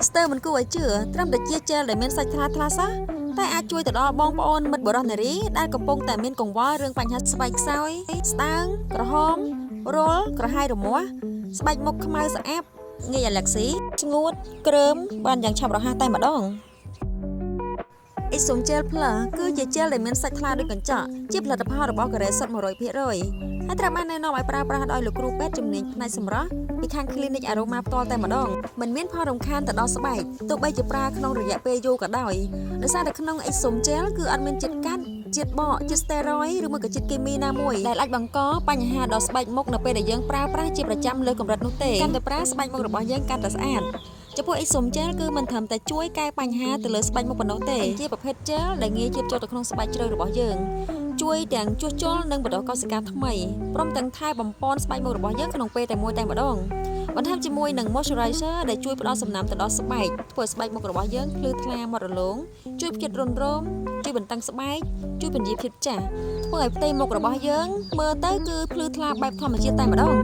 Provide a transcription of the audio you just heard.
ស្ទើរមិនគួរឲ្យជឿត្រឹមតែជាជែលដែលមានសាច់ថ្លាថ្លាសោះតែអាចជួយទៅដល់បងប្អូនមិត្តបរិសនារីដែលកំពុងតែមានកង្វល់រឿងបញ្ហាស្បែកខ្សោយស្ដើងក្រហមរលក្រហាយរមាស់ស្បែកមុខខ្មៅស្អាប់ងាយអាឡែកស៊ីស្ងួតគ្រើមបានយ៉ាងឆាប់រហ័សតែម្ដងអ៊ីសុំជែលផ្លាគឺជាជែលដែលមានសាច់ថ្លាដូចកញ្ចក់ជាផលិតផលរបស់កូរ៉េសុទ្ធ 100% ហើយត្រូវបានណែនាំឲ្យប្រើប្រាស់ដោយលោកគ្រូពេទ្យជំនាញផ្នែកសម្រស់ពីខាង Clinic Aroma ផ្ទាល់តែម្ដងមិនមានផលរំខានទៅដល់ស្បែកទោះបីជាប្រើក្នុងរយៈពេលយូរក៏ដោយដោយសារតែក្នុងអ៊ីសុំជែលគឺអត់មានជាតិកាត់ជាតិបកជាតិស្តេរ៉ុយឬមួយក៏ជាតិគីមីណាមួយដែលអាចបង្កបញ្ហាដល់ស្បែកមុខនៅពេលដែលយើងប្រើប្រាស់ជាប្រចាំលើកម្រិតនោះទេកាន់តែប្រើស្បែកមុខរបស់យើងកាន់តែស្អាតចំពោះអ៊ីសុំជែលគឺមិនត្រឹមតែជួយកែបញ្ហាទៅលើស្បែកមុខប៉ុណ្ណោះទេជាប្រភេទជែលដែលងាយជាប់ចូលទៅក្នុងស្បែកជ្រៅរបស់យើងជួយទាំងជួសជុលនិងបណ្ដុះកោសិកាថ្មីព្រមទាំងថែបំពន់ស្បែកមុខរបស់យើងក្នុងពេលតែមួយតែម្ដងបន្ថែមជាមួយនឹង moisturizer ដែលជួយផ្ដល់សំណើមទៅដល់ស្បែកធ្វើឲ្យស្បែកមុខរបស់យើងភ្លឺថ្លាមាត់រលោងជួយផ្ចិតរុនរោមជួយបន្តឹងស្បែកជួយពន្យាភាពចាស់ធ្វើឲ្យផ្ទៃមុខរបស់យើងមើលទៅគឺភ្លឺថ្លាបែបធម្មជាតិតែម្ដង